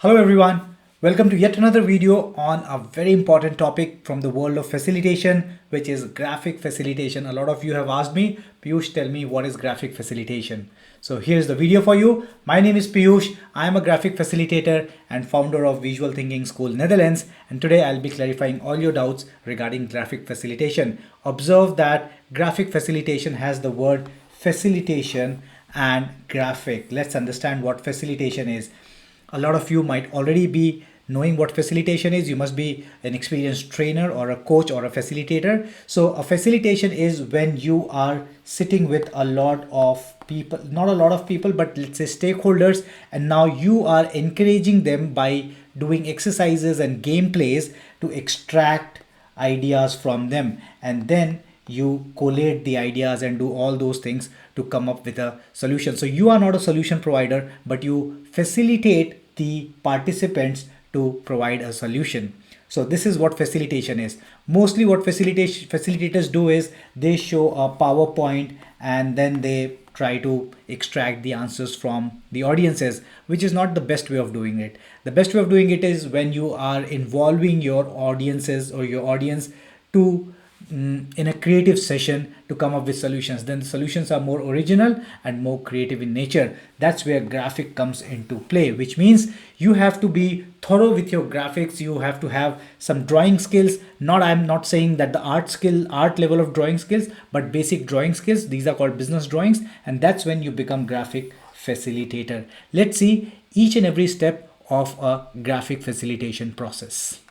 Hello everyone, welcome to yet another video on a very important topic from the world of facilitation, which is graphic facilitation. A lot of you have asked me, Piyush, tell me what is graphic facilitation. So here's the video for you. My name is Piyush. I am a graphic facilitator and founder of Visual Thinking School Netherlands, and today I'll be clarifying all your doubts regarding graphic facilitation. Observe that graphic facilitation has the word facilitation and graphic. Let's understand what facilitation is. A lot of you might already be knowing what facilitation is. You must be an experienced trainer or a coach or a facilitator. So a facilitation is when you are sitting with a lot of people, not a lot of people, but let's say stakeholders, and now you are encouraging them by doing exercises and gameplays to extract ideas from them, and then you collate the ideas and do all those things to come up with a solution. So you are not a solution provider, but you facilitate the participants to provide a solution. So this is what facilitation is. Mostly what facilitators do is they show a PowerPoint and then they try to extract the answers from the audiences, which is not the best way of doing it. The best way of doing it is when you are involving your audiences or your audience to in a creative session to come up with solutions. Then the solutions are more original and more creative in nature. That's where graphic comes into play, which means you have to be thorough with your graphics. You have to have some drawing skills. I'm not saying that the art level of drawing skills, but basic drawing skills. These are called business drawings, and that's when you become graphic facilitator. Let's see each and every step of a graphic facilitation process.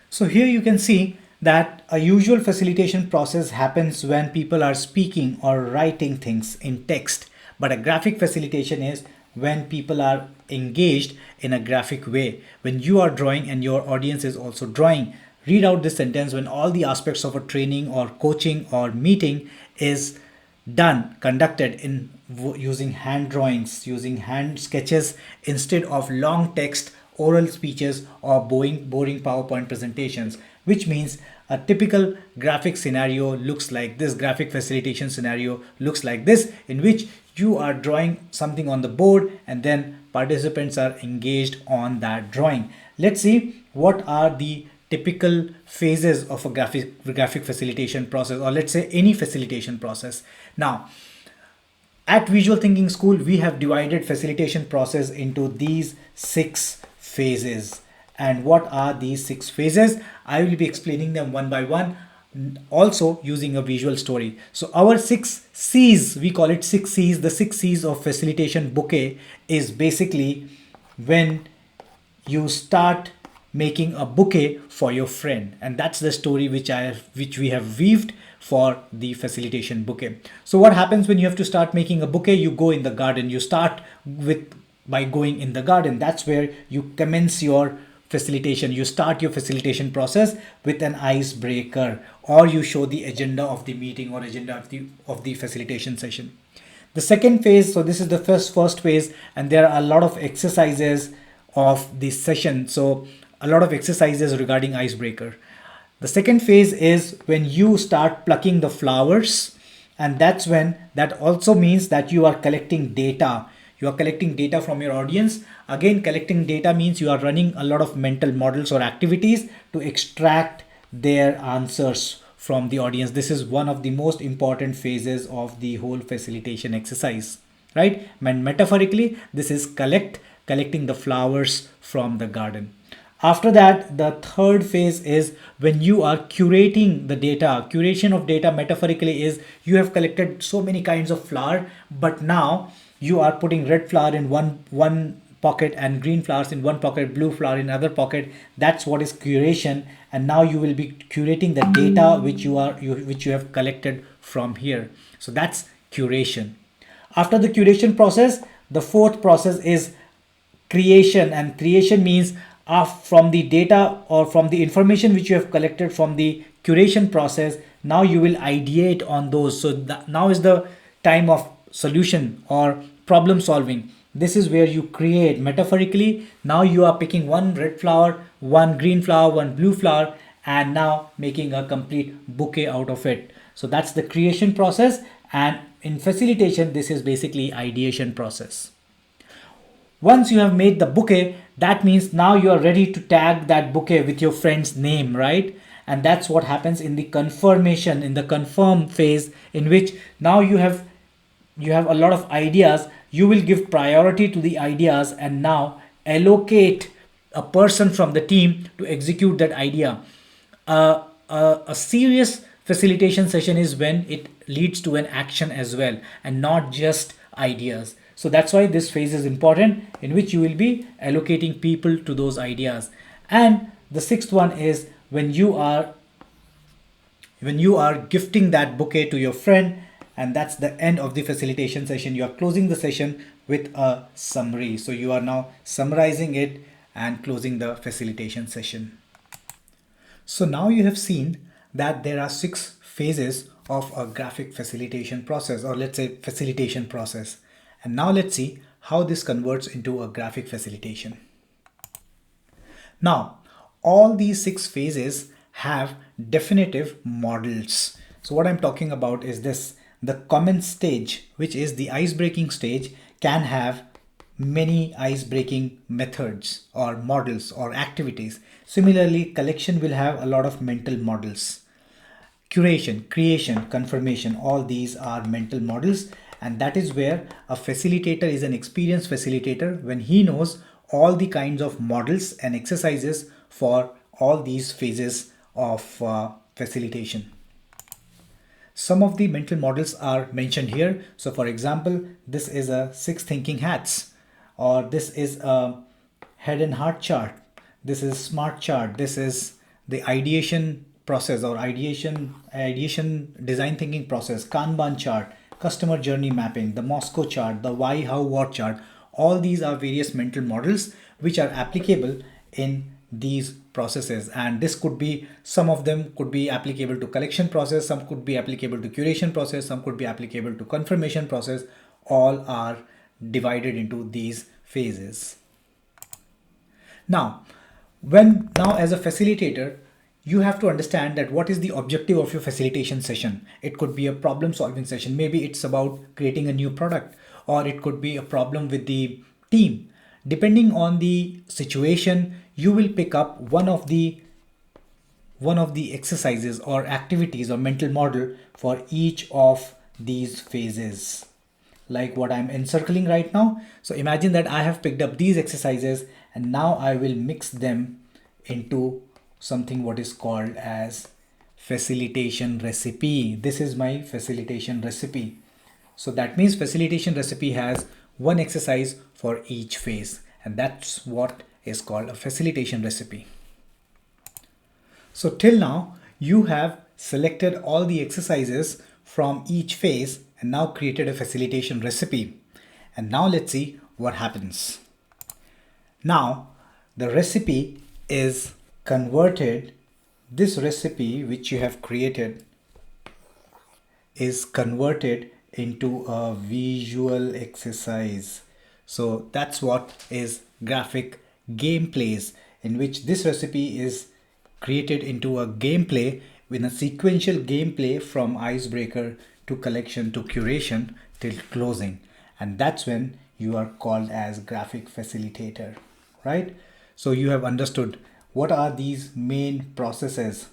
So here you can see that a usual facilitation process happens when people are speaking or writing things in text. But a graphic facilitation is when people are engaged in a graphic way. When you are drawing and your audience is also drawing. Read out this sentence: when all the aspects of a training or coaching or meeting is conducted in using hand drawings, using hand sketches instead of long text, oral speeches, or boring PowerPoint presentations. Which means a typical graphic scenario looks like this. Graphic facilitation scenario looks like this, in which you are drawing something on the board and then participants are engaged on that drawing. Let's see what are the typical phases of a graphic facilitation process, or let's say any facilitation process. Now, at Visual Thinking School, we have divided facilitation process into these 6 phases. And what are these 6 phases? I will be explaining them one by one, also using a visual story. So our 6 C's, we call it 6 C's. The 6 C's of facilitation bouquet is basically when you start making a bouquet for your friend, and that's the story which we have weaved for the facilitation bouquet. So what happens when you have to start making a bouquet? You go in the garden. You start by going in the garden. That's where you commence your facilitation. You start your facilitation process with an icebreaker, or you show the agenda of the meeting or agenda of the facilitation session. The second phase, so this is the first phase, and there are a lot of exercises of this session. So a lot of exercises regarding icebreaker. The second phase is when you start plucking the flowers, and that also means that you are collecting data. You are collecting data from your audience. Again, collecting data means you are running a lot of mental models or activities to extract their answers from the audience. This is one of the most important phases of the whole facilitation exercise, right? And metaphorically, this is collecting the flowers from the garden. After that, the third phase is when you are curating the data. Curation of data metaphorically is you have collected so many kinds of flower, but now you are putting red flower in one pocket and green flowers in one pocket, blue flower in another pocket. That's what is curation. And now you will be curating the data which you have collected from here. So that's curation. After the curation process, the fourth process is creation, and creation means from the data or from the information which you have collected from the curation process, now you will ideate on those. So now is the time of solution or problem solving. This is where you create metaphorically. Now you are picking one red flower, one green flower, one blue flower, and now making a complete bouquet out of it. So that's the creation process, and in facilitation, this is basically ideation process. Once you have made the bouquet, That means now you are ready to tag that bouquet with your friend's name, right? And that's what happens in the confirmation, in the confirm phase, in which now you have a lot of ideas. You will give priority to the ideas and now allocate a person from the team to execute that idea. A serious facilitation session is when it leads to an action as well and not just ideas. So that's why this phase is important, in which you will be allocating people to those ideas. And the sixth one is when you are gifting that bouquet to your friend, and that's the end of the facilitation session. You are closing the session with a summary. So you are now summarizing it and closing the facilitation session. So now you have seen that there are 6 phases of a graphic facilitation process, or let's say facilitation process. And now let's see how this converts into a graphic facilitation. Now, all these 6 phases have definitive models. So what I'm talking about is this: the common stage, which is the ice breaking stage, can have many ice breaking methods or models or activities. Similarly, collection will have a lot of mental models. Curation, creation, confirmation, all these are mental models, and that is where a facilitator is an experienced facilitator when he knows all the kinds of models and exercises for all these phases of facilitation. Some of the mental models are mentioned here. So for example, this is a 6 thinking hats, or this is a head and heart chart. This is smart chart. This is the ideation process, or ideation design thinking process, Kanban chart, customer journey mapping, the Moscow chart, the why, how, what chart. All these are various mental models which are applicable in these processes, and this could be, some of them could be applicable to collection process, some could be applicable to curation process, some could be applicable to confirmation process. All are divided into these phases. Now as a facilitator, you have to understand that what is the objective of your facilitation session. It could be a problem solving session. Maybe it's about creating a new product, or it could be a problem with the team. Depending on the situation, you will pick up one of the exercises or activities or mental model for each of these phases, like what I'm encircling right now. So imagine that I have picked up these exercises and now I will mix them into something what is called as facilitation recipe. This is my facilitation recipe. So that means facilitation recipe has one exercise for each phase, and that's what is called a facilitation recipe. So till now you have selected all the exercises from each phase and now created a facilitation recipe. And now let's see what happens. Now the recipe is converted. This recipe which you have created is converted into a visual exercise. So that's what is graphic gameplays, in which this recipe is created into a gameplay with a sequential gameplay from icebreaker to collection to curation till closing. And that's when you are called as graphic facilitator, right? So you have understood what are these main processes.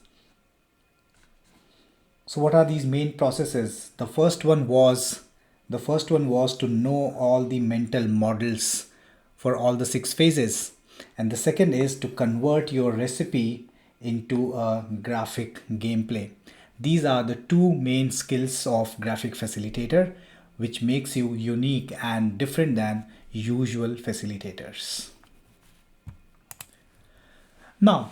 So what are these main processes? The first one was to know all the mental models for all the 6 phases. And the second is to convert your recipe into a graphic gameplay. These are the 2 main skills of graphic facilitator, which makes you unique and different than usual facilitators. Now,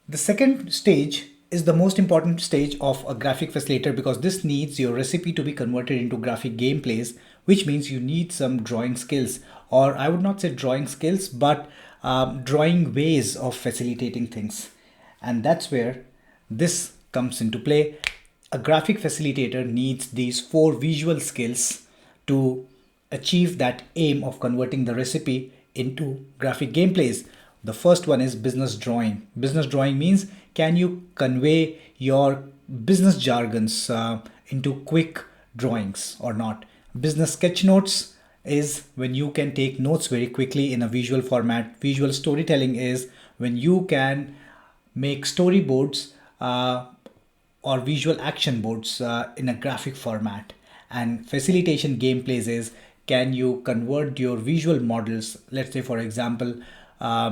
the second stage is the most important stage of a graphic facilitator, because this needs your recipe to be converted into graphic gameplays, which means you need some drawing skills, or I would not say drawing skills, but drawing ways of facilitating things. And that's where this comes into play. A graphic facilitator needs these 4 visual skills to achieve that aim of converting the recipe into graphic gameplays. The first one is business drawing. Business drawing means, can you convey your business jargons into quick drawings or not? Business sketch notes is when you can take notes very quickly in a visual format. Visual storytelling is when you can make storyboards or visual action boards in a graphic format. And facilitation gameplays is, can you convert your visual models, let's say for example,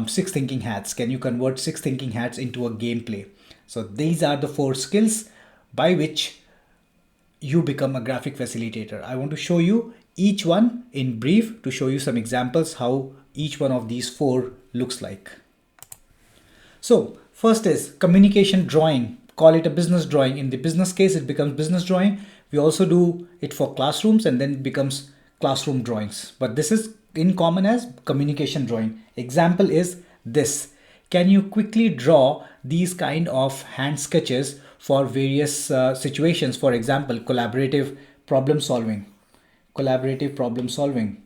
six thinking hats, can you convert six thinking hats into a gameplay? So these are the four skills by which you become a graphic facilitator. I want to show you each one in brief to show you some examples how each one of these four looks like. So first is communication drawing. Call it a business drawing. In the business case, it becomes business drawing. We also do it for classrooms and then it becomes classroom drawings. But this is in common as communication drawing. Example is this. Can you quickly draw these kind of hand sketches for various situations? For example, collaborative problem solving. Collaborative problem solving.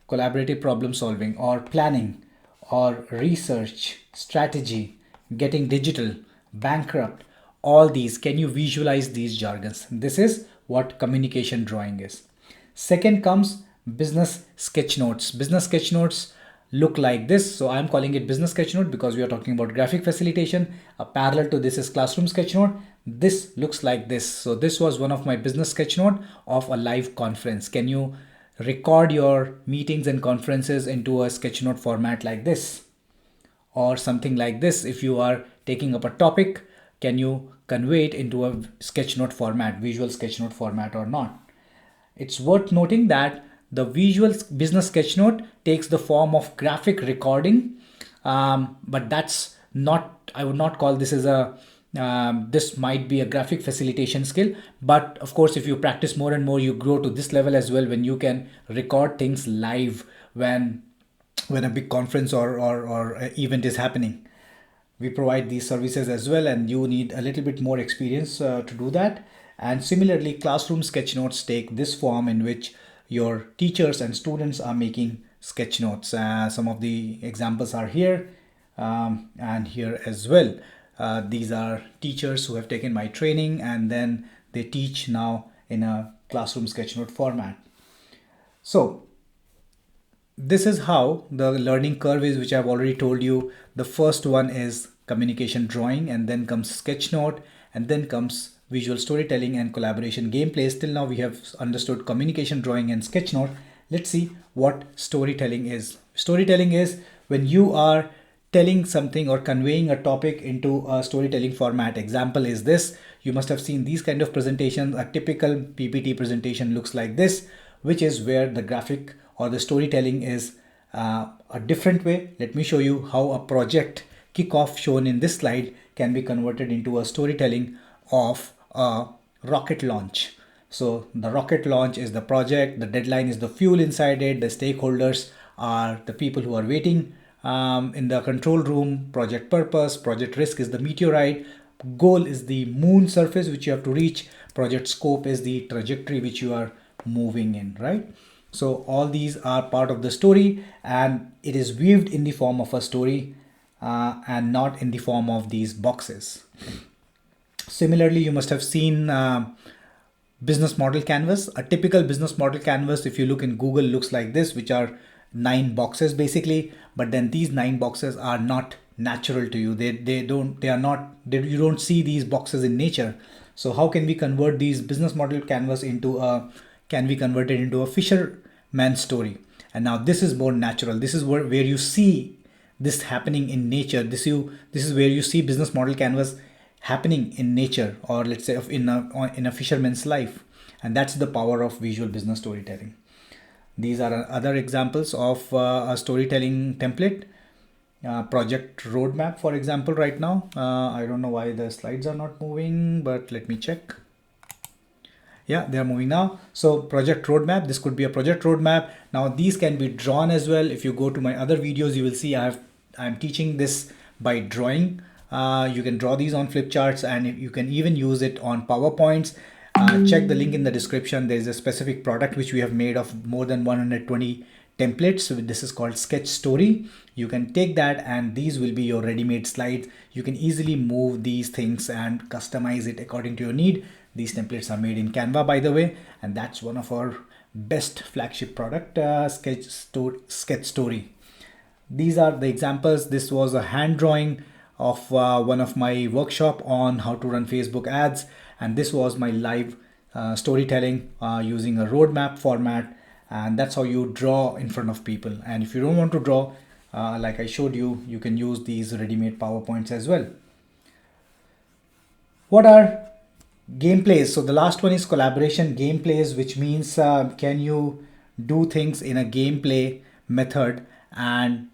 Collaborative problem solving or planning or research, strategy, getting digital, bankrupt, all these. Can you visualize these jargons? This is what communication drawing is. Second comes business sketch notes. Business sketch notes look like this. So I'm calling it business sketch note because we are talking about graphic facilitation. A parallel to this is classroom sketch note. This looks like this. So this was one of my business sketch note of a live conference. Can you record your meetings and conferences into a sketchnote format like this or something like this? If you are taking up a topic, can you convey it into a sketchnote format, visual sketchnote format or not? It's worth noting that the visual business sketchnote takes the form of graphic recording, but that's not, I would not call this as a this might be a graphic facilitation skill, but of course if you practice more and more you grow to this level as well, when you can record things live when a big conference or event is happening. We provide these services as well and you need a little bit more experience to do that. And similarly, classroom sketch notes take this form in which your teachers and students are making sketch notes. Some of the examples are here and here as well. These are teachers who have taken my training and then they teach now in a classroom sketchnote format. So this is how the learning curve is, which I've already told you. The first one is communication drawing, and then comes sketchnote, and then comes visual storytelling and collaboration gameplays. Till now we have understood communication drawing and sketchnote. Let's see what storytelling is. Storytelling is when you are telling something or conveying a topic into a storytelling format. Example is this. You must have seen these kind of presentations. A typical PPT presentation looks like this, which is where the graphic or the storytelling is a different way. Let me show you how a project kickoff shown in this slide can be converted into a storytelling of a rocket launch. So the rocket launch is the project, the deadline is the fuel inside it, the stakeholders are the people who are waiting in the control room, project purpose, project risk is the meteorite, goal is the moon surface which you have to reach, project scope is the trajectory which you are moving in, right? So all these are part of the story and it is weaved in the form of a story and not in the form of these boxes. Similarly, you must have seen business model canvas. A typical business model canvas, if you look in Google, looks like this, which are 9 boxes basically, but then these 9 boxes are not natural to you. You don't see these boxes in nature. So how can we convert these business model canvas into a fisherman story? And now this is more natural. This is where you see this happening in nature. This is where you see business model canvas happening in nature, or let's say in a fisherman's life. And that's the power of visual business storytelling. These are other examples of a storytelling template. Project roadmap, for example, right now. I don't know why the slides are not moving, but let me check. Yeah, they are moving now. So project roadmap, this could be a project roadmap. Now these can be drawn as well. If you go to my other videos, you will see I'm teaching this by drawing. You can draw these on flip charts and you can even use it on PowerPoints. Check the link in the description. There is a specific product which we have made of more than 120 templates. So this is called Sketch Story. You can take that and these will be your ready-made slides. You can easily move these things and customize it according to your need. These templates are made in Canva, by the way, and that's one of our best flagship product, Sketch Story. These are the examples. This was a hand drawing of one of my workshop on how to run Facebook ads, and this was my live storytelling using a roadmap format, and that's how you draw in front of people. And if you don't want to draw, like I showed you, you can use these ready-made PowerPoints as well. What are gameplays? So the last one is collaboration gameplays, which means can you do things in a gameplay method and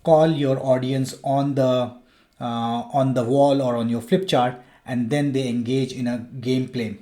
call your audience on the wall or on your flip chart, and then they engage in a gameplay.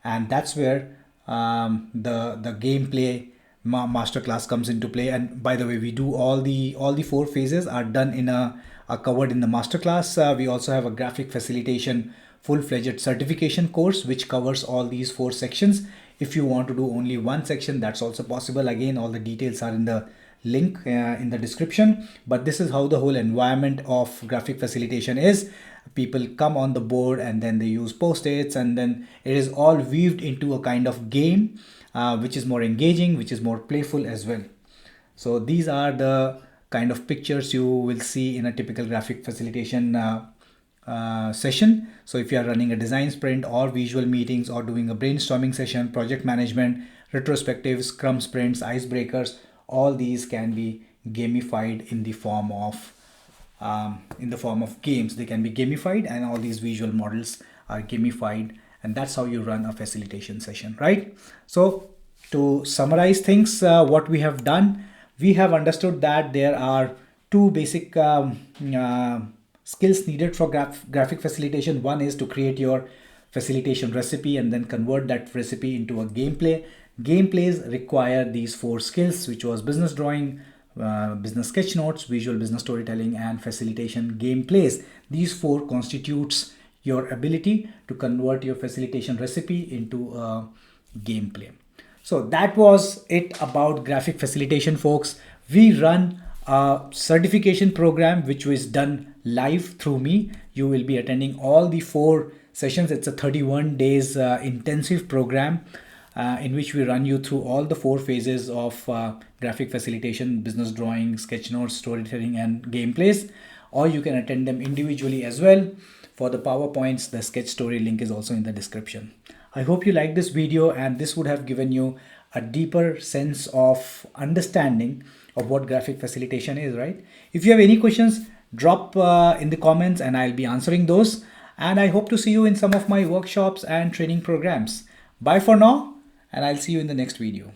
And that's where the gameplay masterclass comes into play. And by the way, we do all the 4 phases are done in are covered in the masterclass. We also have a graphic facilitation full-fledged certification course which covers all these 4 sections. If you want to do only one section, that's also possible. Again, all the details are in the link in the description. But this is how the whole environment of graphic facilitation is. People come on the board and then they use post-its, and then it is all weaved into a kind of game which is more engaging, which is more playful as well. So these are the kind of pictures you will see in a typical graphic facilitation session. So if you are running a design sprint or visual meetings or doing a brainstorming session, project management, retrospectives, scrum sprints, icebreakers, all these can be gamified in the form of games. They can be gamified, and all these visual models are gamified, and that's how you run a facilitation session, right? So to summarize things, what we have done, we have understood that there are 2 basic skills needed for graphic facilitation. One is to create your facilitation recipe and then convert that recipe into a gameplay. Gameplays require these 4 skills, which was business drawing, business sketch notes, visual business storytelling, and facilitation gameplays. These 4 constitutes your ability to convert your facilitation recipe into a gameplay. So that was it about graphic facilitation, folks. We run a certification program which was done live through me. You will be attending all the 4 sessions. It's a 31 days intensive program in which we run you through all the 4 phases of graphic facilitation: business drawing, sketch notes, storytelling, and gameplays. Or you can attend them individually as well. For the PowerPoints, the sketch story link is also in the description. I hope you liked this video, and this would have given you a deeper sense of understanding of what graphic facilitation is, right? If you have any questions, drop in the comments and I'll be answering those. And I hope to see you in some of my workshops and training programs. Bye for now, and I'll see you in the next video.